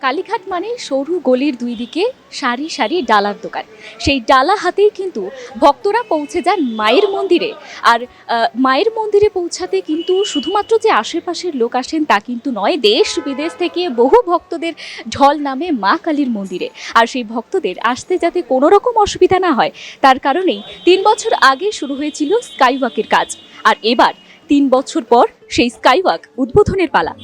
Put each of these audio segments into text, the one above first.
কালীঘাট মানে সরু গলির দুই দিকে সারি সারি ডালার দোকান। সেই ডালা হাতেই কিন্তু ভক্তরা পৌঁছে যান মায়ের মন্দিরে। আর মায়ের মন্দিরে পৌঁছাতে কিন্তু শুধুমাত্র যে আশেপাশের লোক আসেন তা কিন্তু নয়, দেশ বিদেশ থেকে বহু ভক্তদের ঢল নামে মা কালীর মন্দিরে। আর সেই ভক্তদের আসতে যাতে কোনো রকম অসুবিধা না হয় তার কারণেই 3 বছর আগে শুরু হয়েছিল স্কাইওয়াকের কাজ। আর এবার 3 বছর পর সেই স্কাইওয়াক উদ্বোধনের পালা।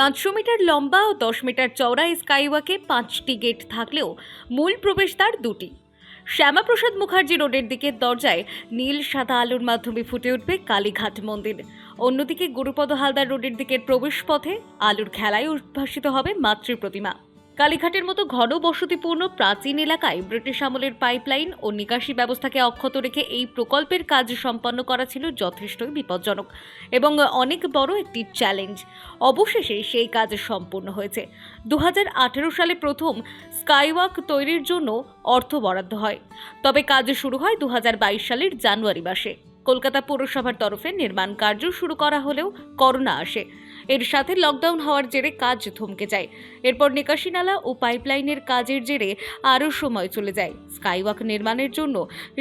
পাঁচশো মিটার লম্বা ও 10 মিটার চওড়া এই স্কাইওয়াকে 5টি গেট থাকলেও মূল প্রবেশদ্বার 2টি। শ্যামাপ্রসাদ মুখার্জি রোডের দিকের দরজায় নীল সাদা আলোর মাধ্যমে ফুটে উঠবে কালীঘাট মন্দির। অন্যদিকে গুরুপদ হালদার রোডের দিকের প্রবেশ পথে আলোর খেলায় উদ্ভাসিত হবে মাতৃ প্রতিমা। কালীঘাটের মতো ঘন বসতিপূর্ণ প্রাচীন এলাকায় ব্রিটিশ আমলের পাইপলাইন ও নিকাশি ব্যবস্থাকে অক্ষত রেখে এই প্রকল্পের কাজ সম্পন্ন করা ছিল যথেষ্টই বিপজ্জনক এবং অনেক বড় একটি চ্যালেঞ্জ। অবশেষে সেই কাজ সম্পূর্ণ হয়েছে। 2018 সালে প্রথম স্কাইওয়াক তৈরির জন্য অর্থ বরাদ্দ হয়, তবে কাজ শুরু হয় 2022 সালের জানুয়ারি মাসে। কলকাতা পৌরসভার তরফে নির্মাণ কার্য শুরু করা হলেও করোনা আসে। এর সাথে লকডাউন হওয়ার জেরে কাজ থমকে যায়। এরপর নিকাশি নালা ও পাইপলাইনের কাজের জেরে আরও সময় চলে যায়। স্কাইওয়াক নির্মাণের জন্য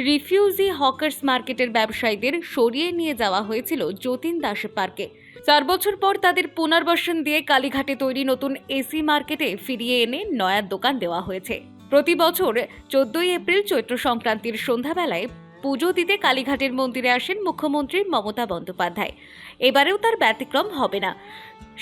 রিফিউজি হকার্স মার্কেটের ব্যবসায়ীদের সরিয়ে নিয়ে যাওয়া হয়েছিল যতীন দাস পার্কে। 4 বছর পর তাদের পুনর্বাসন দিয়ে কালীঘাটে তৈরি নতুন এসি মার্কেটে ফিরিয়ে এনে নয়া দোকান দেওয়া হয়েছে। প্রতি বছর 14 এপ্রিল চৈত্র সংক্রান্তির সন্ধ্যাবেলায় পুজো দিতে কালীঘাটের মন্দিরে আসেন মুখ্যমন্ত্রী মমতা বন্দ্যোপাধ্যায়। এবারেও তার ব্যতিক্রম হবে না।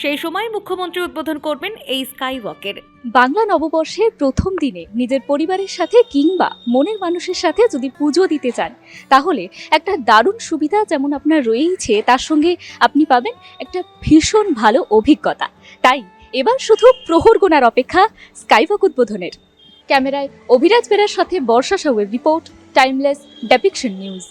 সেই সময় মুখ্যমন্ত্রী উদ্বোধন করবেন এই স্কাইওয়াকের। বাংলা নববর্ষের প্রথম দিনে নিজের পরিবারের সাথে কিংবা মনের মানুষের সাথে যদি পুজো দিতে চান তাহলে একটা দারুণ সুবিধা যেমন আপনার রয়েইছে, তার সঙ্গে আপনি পাবেন একটা ভীষণ ভালো অভিজ্ঞতা। তাই এবার শুধু প্রহর গোনার অপেক্ষা স্কাইওয়াক উদ্বোধনের। ক্যামেরায় অভিরাজ বেরার সাথে বর্ষা সাউয়ের রিপোর্ট, টাইমলেস ডেপিকশন নিউজ।